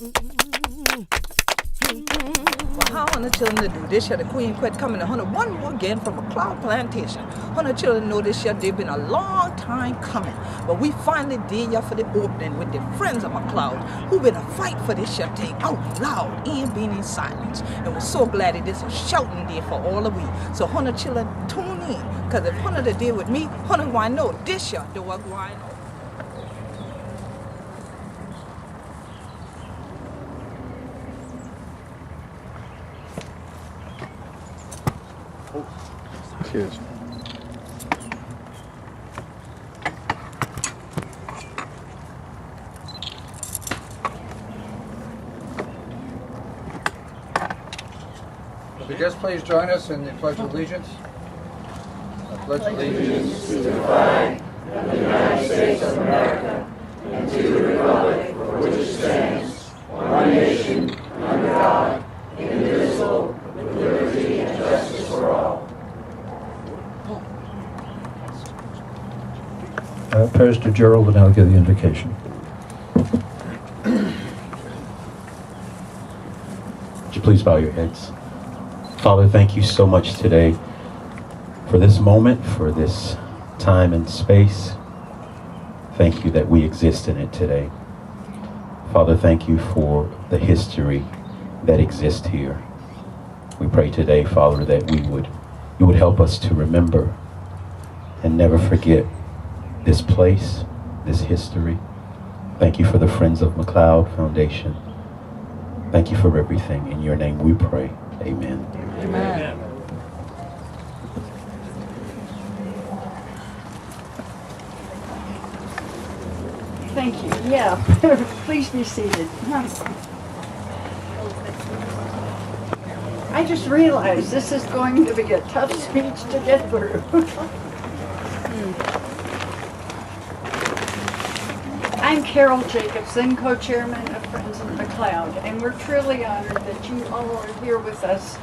Well, how want the children to do this year? The Queen quit coming to 101 more again from McLeod Plantation. 100 children know this year they've been a long time coming. But we finally did here for the opening with the friends of McLeod who been a fight for this year thing out loud and being in silence. And we're so glad that this is a shouting day for all of we. So 100 children tune in. Because if 100 did with me, 100 want to know this year do what going on. Cheers. Would you just please join us in the Pledge of Allegiance? I pledge allegiance to the flag of the United States of America and to the republic for which it stands, one nation, under God, indivisible, with liberty and justice for all. Pastor Gerald will now give the invocation. Would you please bow your heads? Father, thank you so much today for this moment, for this time and space. Thank you that we exist in it today. Father, thank you for the history that exists here. We pray today, Father, that you would help us to remember and never forget this place, this history. Thank you for the Friends of McLeod Foundation. Thank you for everything. In your name we pray. Amen. Amen. Thank you. Yeah, please be seated. I just realized this is going to be a tough speech to get through. I'm Carol Jacobson, co-chairman of Friends of McLeod, and we're truly honored that you all are here with us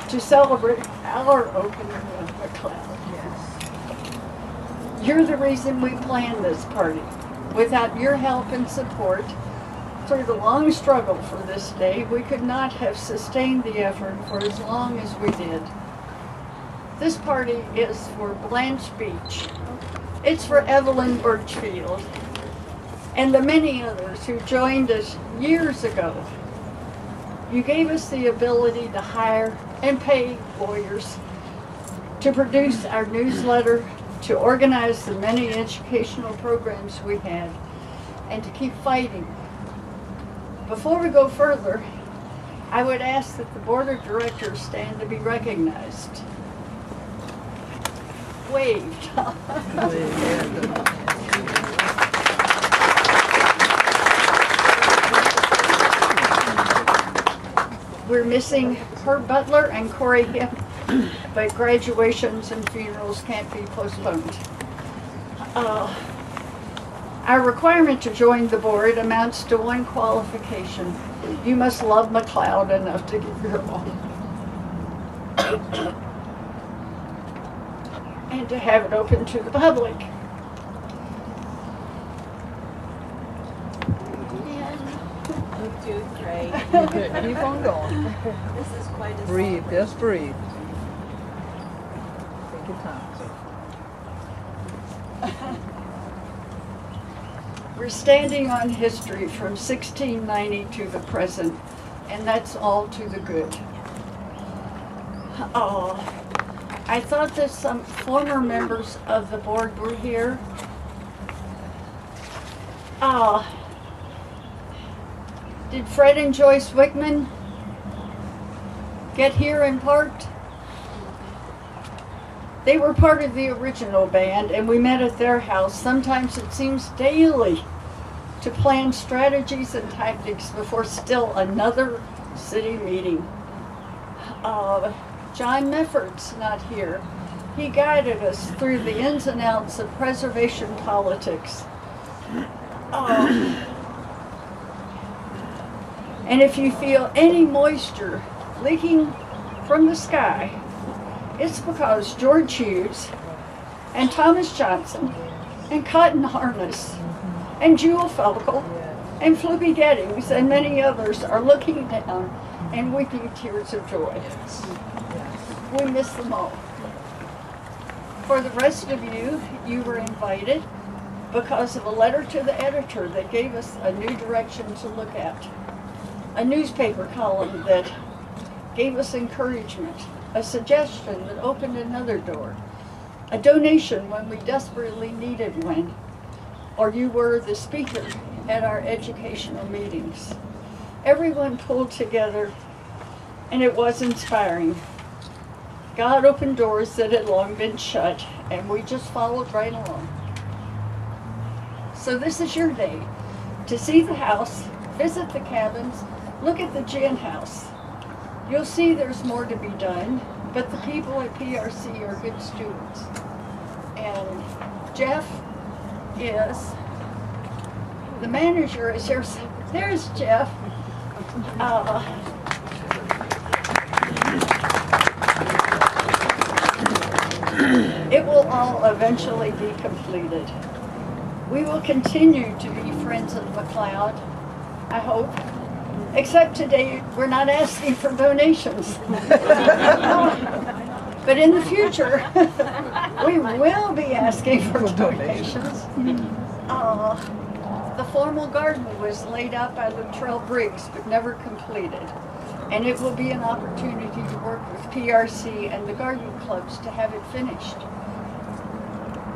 to celebrate our opening of McLeod. Yes. You're the reason we planned this party. Without your help and support, through the long struggle for this day, we could not have sustained the effort for as long as we did. This party is for Blanche Beach. It's for Evelyn Birchfield and the many others who joined us years ago. You gave us the ability to hire and pay lawyers, to produce our newsletter, to organize the many educational programs we had, and to keep fighting. Before we go further, I would ask that the board of directors stand to be recognized. Waved. We're missing Herb Butler and Corey Hip, but graduations and funerals can't be postponed. Our requirement to join the board amounts to one qualification. You must love McLeod enough to give your all. And to have it open to the public. You're doing great. Keep on going. This is quite a Breathe, just breathe. Take your time. We're standing on history from 1690 to the present, and that's all to the good. Oh, I thought that some former members of the board were here. Did Fred and Joyce Wickman get here in part? They were part of the original band, and we met at their house. Sometimes it seems daily to plan strategies and tactics before still another city meeting. John Mefford's not here. He guided us through the ins and outs of preservation politics. And if you feel any moisture leaking from the sky, it's because George Hughes and Thomas Johnson and Cotton Harness and Jewel Felkel and Floopy Gettings and many others are looking down and weeping tears of joy. We miss them all. For the rest of you, you were invited because of a letter to the editor that gave us a new direction to look at. A newspaper column that gave us encouragement, a suggestion that opened another door, a donation when we desperately needed one, or you were the speaker at our educational meetings. Everyone pulled together, and it was inspiring. God opened doors that had long been shut, and we just followed right along. So this is your day to see the house, visit the cabins, look at the gin house. You'll see there's more to be done, but the people at PRC are good students. And Jeff is, the manager is here. There's Jeff. It will all eventually be completed. We will continue to be friends of McLeod, I hope. Except today, we're not asking for donations. But in the future, we will be asking for donations. The formal garden was laid out by Luttrell Briggs, but never completed. And it will be an opportunity to work with PRC and the garden clubs to have it finished.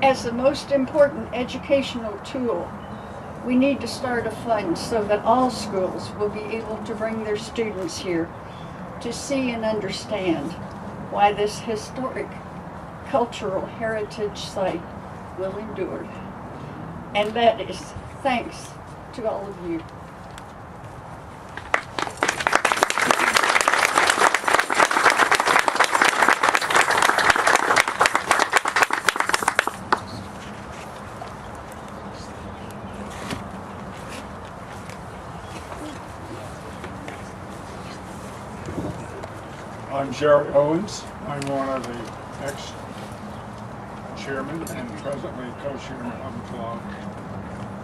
As the most important educational tool, we need to start a fund so that all schools will be able to bring their students here to see and understand why this historic cultural heritage site will endure. And that is thanks to all of you. I'm Jerry Owens. I'm one of the ex-chairman and presently co-chairman of McLeod.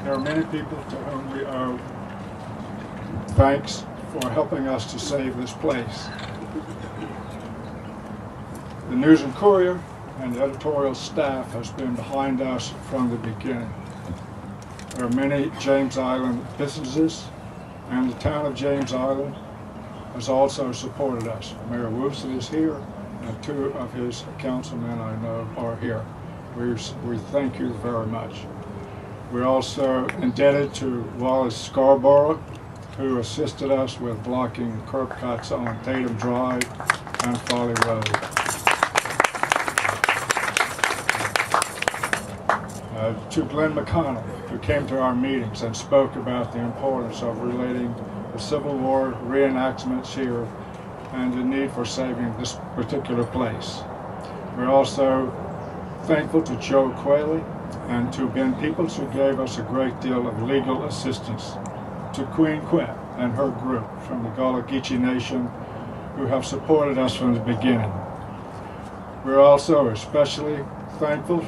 There are many people to whom we owe thanks for helping us to save this place. The News and Courier and the editorial staff has been behind us from the beginning. There are many James Island businesses, and the town of James Island has also supported us. Mayor Woolsey is here, and two of his councilmen I know are here. We thank you very much. We're also indebted to Wallace Scarborough, who assisted us with blocking curb cuts on Tatum Drive and Folly Road. To Glenn McConnell, who came to our meetings and spoke about the importance of relating the Civil War reenactments here and the need for saving this particular place. We're also thankful to Joe Quayle and to Ben Peoples, who gave us a great deal of legal assistance, to Queen Quet and her group from the Gullah Geechee Nation, who have supported us from the beginning. We're also especially thankful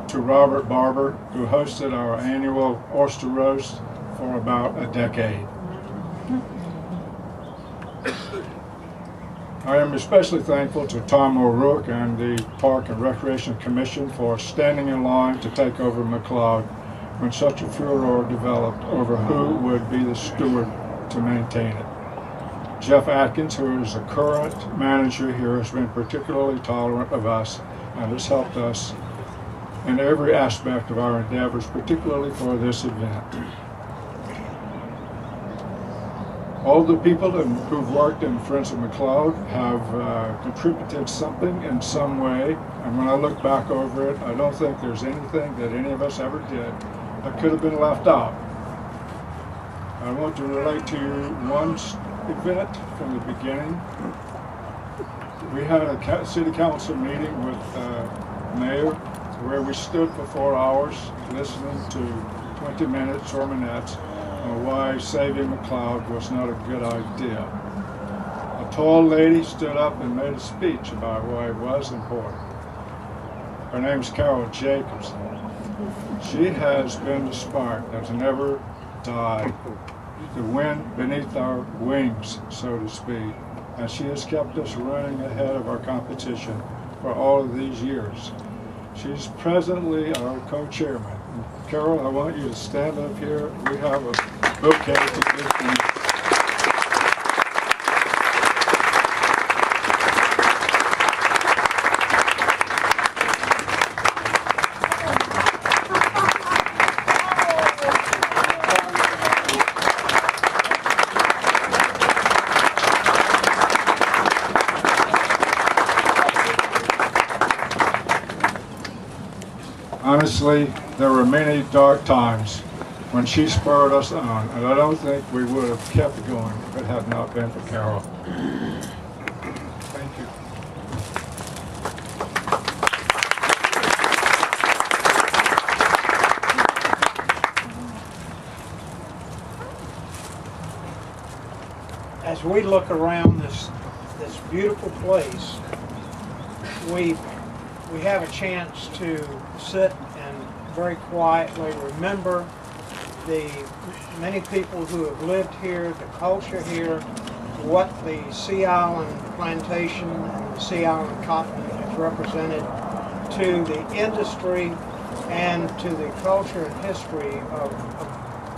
to Robert Barber, who hosted our annual oyster roast for about a decade. I am especially thankful to Tom O'Rourke and the Park and Recreation Commission for standing in line to take over McLeod when such a furor developed over who would be the steward to maintain it. Jeff Atkins, who is the current manager here, has been particularly tolerant of us and has helped us in every aspect of our endeavors, particularly for this event. All the people who've worked in Friends of McLeod have contributed something in some way, and when I look back over it, I don't think there's anything that any of us ever did that could have been left out. I want to relate to you one event from the beginning. We had a city council meeting with the mayor where we stood for 4 hours listening to 20-minute sermonettes on why saving McLeod was not a good idea. A tall lady stood up and made a speech about why it was important. Her name's Carol Jacobs. She has been the spark that's never die, the wind beneath our wings, so to speak. And she has kept us running ahead of our competition for all of these years. She's presently our co-chairman. Carol, I want you to stand up here. We have a bouquet to give to you. Honestly, there were many dark times when she spurred us on, and I don't think we would have kept going if it had not been for Carol. Thank you. As we look around this beautiful place, we have a chance to sit and very quietly remember the many people who have lived here, the culture here, what the Sea Island Plantation and the Sea Island cotton has represented to the industry and to the culture and history of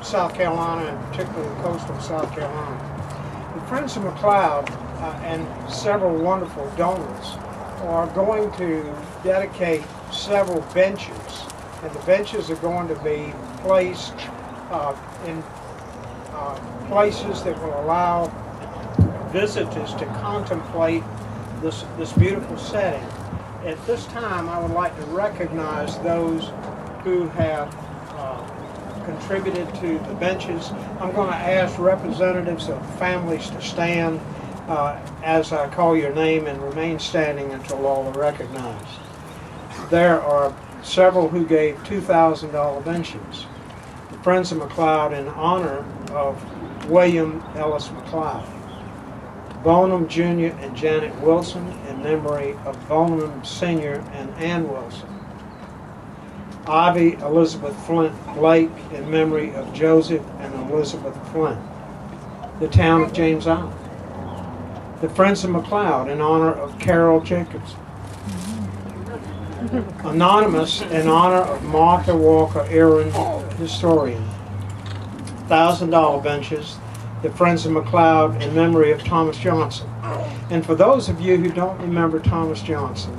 South Carolina, and particularly the coastal South Carolina. The Friends of McLeod and several wonderful donors are going to dedicate several benches, and the benches are going to be placed in places that will allow visitors to contemplate this beautiful setting. At this time, I would like to recognize those who have contributed to the benches. I'm going to ask representatives of families to stand as I call your name and remain standing until all are recognized. There are several who gave $2,000 benches. The Friends of McLeod in honor of William Ellis McLeod. Bonham Jr. and Janet Wilson in memory of Bonham Sr. and Ann Wilson. Ivy Elizabeth Flint Blake in memory of Joseph and Elizabeth Flint. The town of James Island. The Friends of McLeod in honor of Carol Jacobs. Anonymous in honor of Martha Walker Aaron, historian. $1,000 benches. The Friends of McLeod in memory of Thomas Johnson. And for those of you who don't remember Thomas Johnson,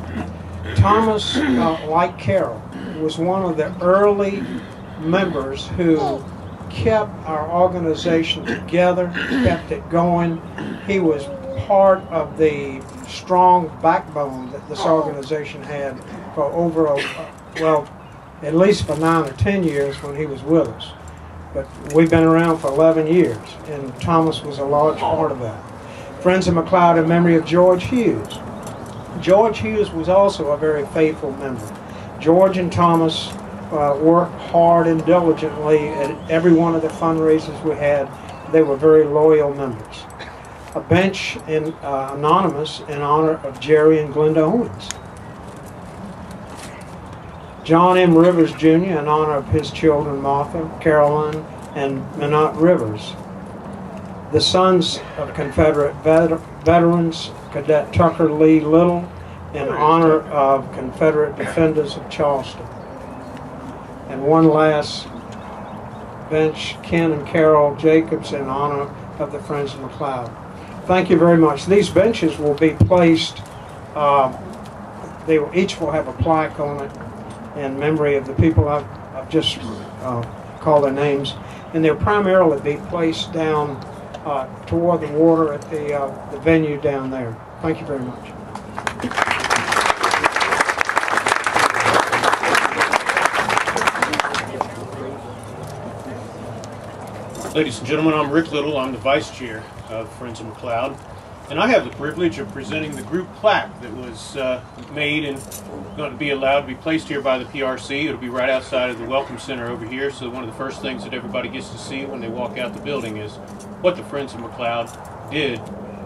Thomas, like Carol, was one of the early members who kept our organization together, kept it going. He was part of the strong backbone that this organization had for over, well, at least for 9 or 10 years when he was with us. But we've been around for 11 years, and Thomas was a large part of that. Friends of McLeod in memory of George Hughes. George Hughes was also a very faithful member. George and Thomas worked hard and diligently at every one of the fundraisers we had. They were very loyal members. A bench in anonymous in honor of Jerry and Glenda Owens. John M. Rivers Jr. in honor of his children Martha, Caroline, and Minot Rivers. The Sons of Confederate Veterans, Cadet Tucker Lee Little, in honor of Confederate Defenders of Charleston. And one last bench, Ken and Carol Jacobs, in honor of the Friends of McLeod. Thank you very much. These benches will be placed, each will have a plaque on it in memory of the people I've just called their names, and they'll primarily be placed down toward the water at the venue down there. Thank you very much. Ladies and gentlemen, I'm Rick Little. I'm the Vice Chair of Friends of McLeod, and I have the privilege of presenting the group plaque that was made and going to be allowed to be placed here by the PRC. It'll be right outside of the Welcome Center over here, so one of the first things that everybody gets to see when they walk out the building is what the Friends of McLeod did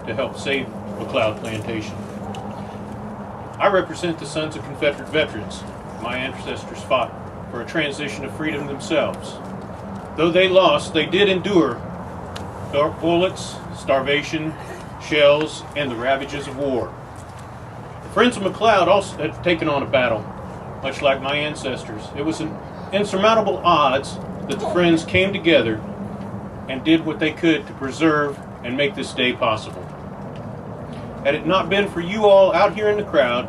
to help save McLeod Plantation. I represent the Sons of Confederate Veterans. My ancestors fought for a transition of freedom themselves. Though they lost, they did endure dark bullets, starvation, shells, and the ravages of war. The Friends of McLeod also had taken on a battle, much like my ancestors. It was an insurmountable odds that the Friends came together and did what they could to preserve and make this day possible. Had it not been for you all out here in the crowd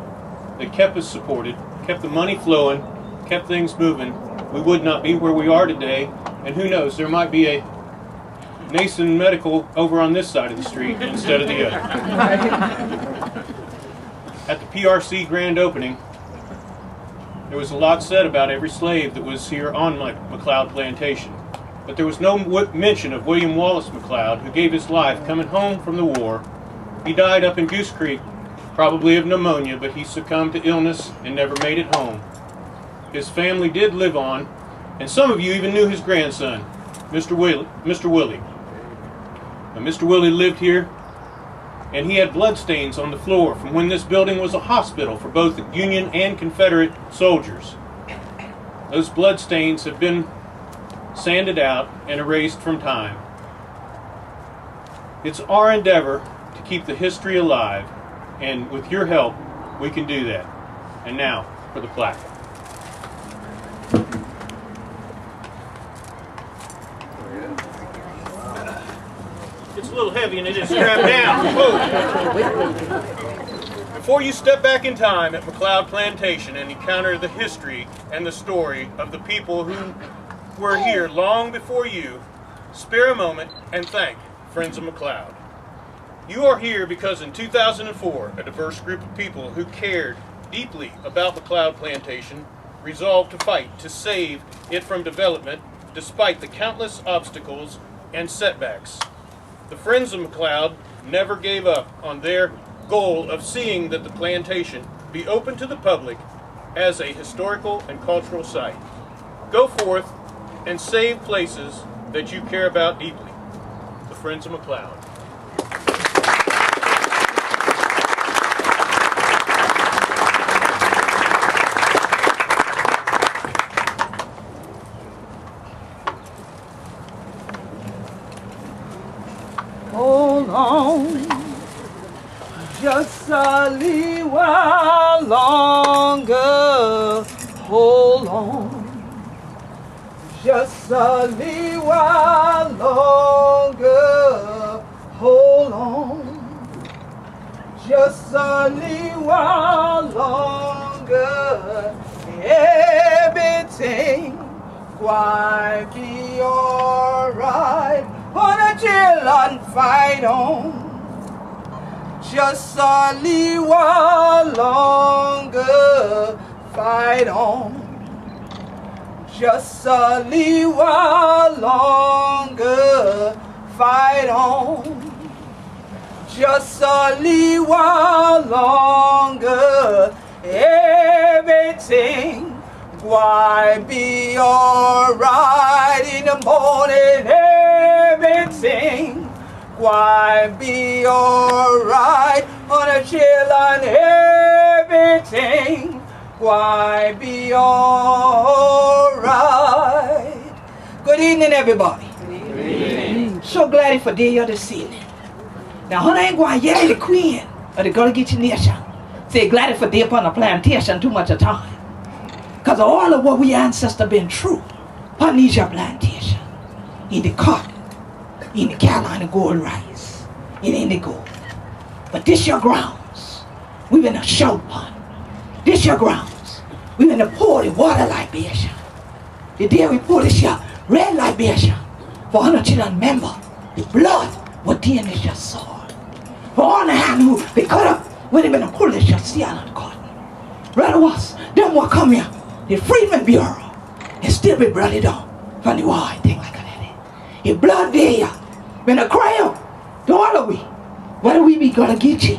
that kept us supported, kept the money flowing, kept things moving, we would not be where we are today. And who knows, there might be a Nason Medical over on this side of the street instead of the other. At the PRC grand opening, there was a lot said about every slave that was here on McLeod Plantation. But there was no mention of William Wallace McLeod, who gave his life coming home from the war. He died up in Goose Creek, probably of pneumonia, but he succumbed to illness and never made it home. His family did live on, and some of you even knew his grandson, Mr. Willie. Now, Mr. Willie lived here, and he had bloodstains on the floor from when this building was a hospital for both Union and Confederate soldiers. Those bloodstains have been sanded out and erased from time. It's our endeavor to keep the history alive, and with your help, we can do that. And now, for the plaque. It's a little heavy and it is strapped down. Whoa. Before you step back in time at McLeod Plantation and encounter the history and the story of the people who were here long before you, spare a moment and thank Friends of McLeod. You are here because in 2004, a diverse group of people who cared deeply about McLeod Plantation resolved to fight to save it from development despite the countless obstacles and setbacks. The Friends of McLeod never gave up on their goal of seeing that the plantation be open to the public as a historical and cultural site. Go forth and save places that you care about deeply. The Friends of McLeod. Hold on just a little while longer. Hold on just a little while longer. Hold on just a little while longer. Everything will be alright. On the children fight on just a little while longer. Fight on just a little while longer. Fight on just a little while longer. Everything will be alright in the morning. Everything will be alright on the children. Everything will be alright. Good evening, everybody. Good evening. So glad for day of the ceiling. Now, I ain't going to yell the queen of the Gullah Geechee nation. Say glad for day upon the plantation too much of time. Because all of what we ancestors been through upon these plantation, in the cotton, in the Carolina gold rice, in indigo. But this your grounds, we've been a shout upon. This your grounds, we've been to pour the water libation. The day we pour this your red libation, for 100 children remember the blood what in this your sword. For all the hand who they cut up when they been to pull this your seal on the cotton. Brother was, them what come here, the Freedmen Bureau, and still be bloody down from the war and things like that. The blood there, when I cry out, to all of we, whether we be Gullah Geechee,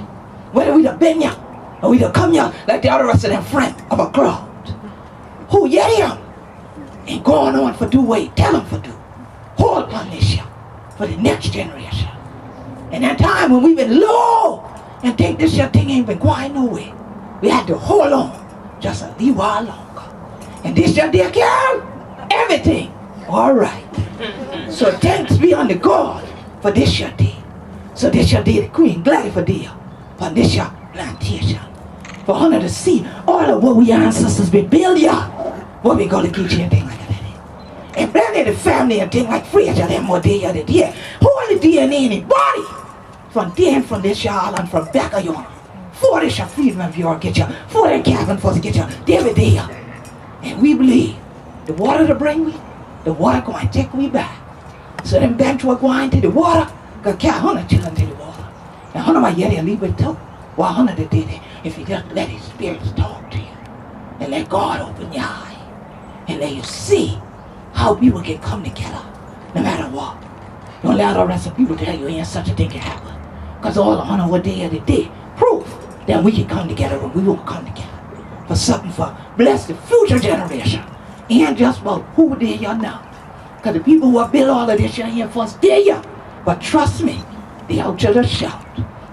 whether we the Benya, or we the come here like the other rest of them friends of a crowd, who yet him, and going on for do what he tell them for do. Hold on this year, for the next generation. And that time when we been low, and think this year thing ain't been going nowhere, we had to hold on just a little while longer. And this year, dear girl, everything all right. So thanks be unto God for this your day. So this your day, the Queen glad for dear, for this your plantation. For honor to see all of what we ancestors been built here. What we gonna get you and things like that. And blended the family and things like free to them more day the day. Holy DNA in the body. From there and from this y'all and from back of you. For this your freedom of your get you. For the cabin for to get you. Every day. And we believe the water to bring we, the water going to take we back. So them bench were going to the water. Cause can't hunter children to the water. And hunter my yeti leave it too. Why hunter the did it if you just let his spirits talk to you. And let God open your eye. And let you see how people can come together no matter what. Don't let the rest of people tell you ain't such a thing can happen. Because all the honor what they did prove that we can come together when we won't come together. For something for bless the future generation. And just about who did you now. Because the people who have built all of this ain't first did you. But trust me, they out to the shout.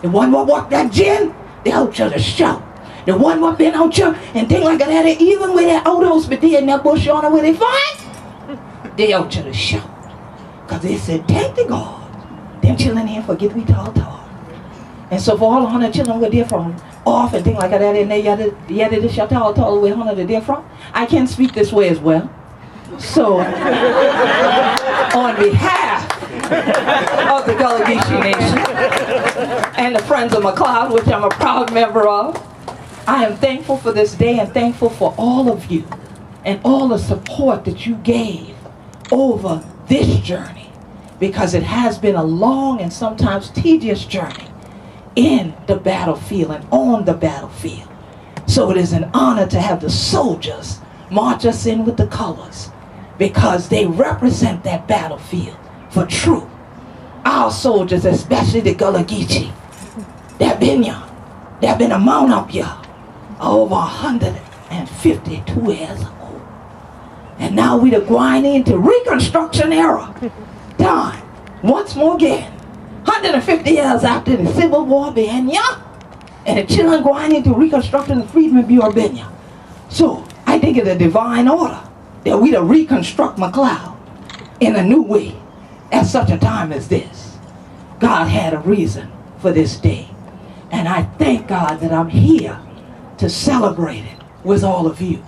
The one who walked that gin, they out to the shout. The one who been out here and things like that, even with that outhouse but they in that bush on the way they find, they out to the shout. Because they said, thank the God. Them children here forget we tall. And so for all the 100 children were there from off and things like that, and they had the shout tall where 100 are there from. I can't speak this way as well. So, on behalf of the Gullah Geechee Nation and the Friends of McLeod, which I'm a proud member of, I am thankful for this day and thankful for all of you and all the support that you gave over this journey, because it has been a long and sometimes tedious journey in the battlefield and on the battlefield. So it is an honor to have the soldiers march us in with the colors, because they represent that battlefield for true. Our soldiers, especially the Gullah Geechee, they've been here. They've been a mount up here over 152 years ago. And now we're going into Reconstruction era time. Once more again, 150 years after the Civil War began here, and the children going into Reconstruction and Freedmen Bureau been here. So I think it's a divine order that we to reconstruct McLeod in a new way at such a time as this. God had a reason for this day. And I thank God that I'm here to celebrate it with all of you.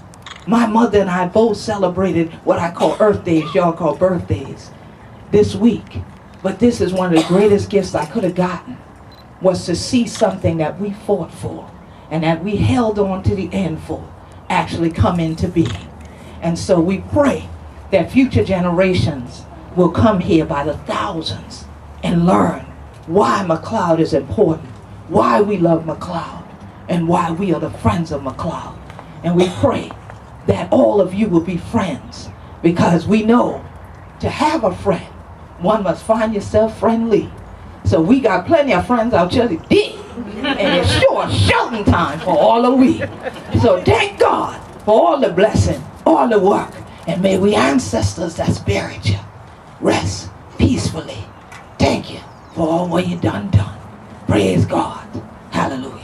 My mother and I both celebrated what I call Earth Days, y'all call birthdays, this week. But this is one of the greatest gifts I could have gotten, was to see something that we fought for and that we held on to the end for actually come into being. And so we pray that future generations will come here by the thousands and learn why McLeod is important, why we love McLeod, and why we are the friends of McLeod. And we pray that all of you will be friends, because we know to have a friend, one must find yourself friendly. So we got plenty of friends out here today, and it's sure shouting time for all of we. So thank God for all the blessing, all the work, and may we ancestors that's buried you rest peacefully. Thank you for all what you done. Praise God. Hallelujah.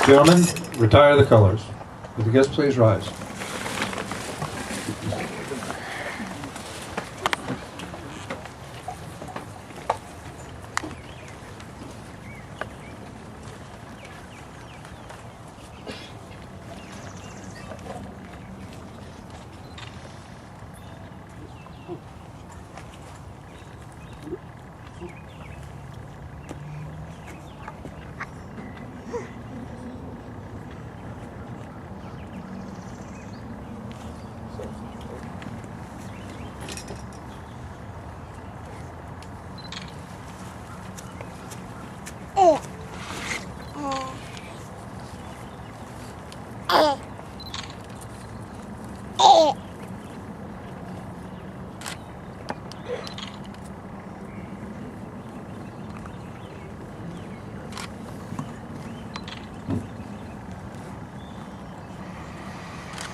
Gentlemen, retire the colors. Would the guests please rise?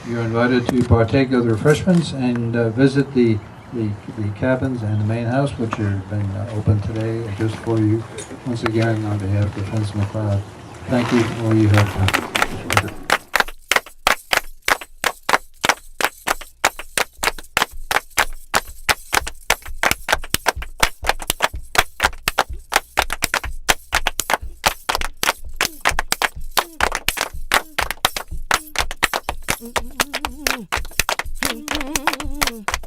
You're invited to partake of the refreshments and visit the the cabins and the main house, which have been open today just for you. Once again, on behalf of the Friends of McLeod, thank you for all you have done. Mm-hmm.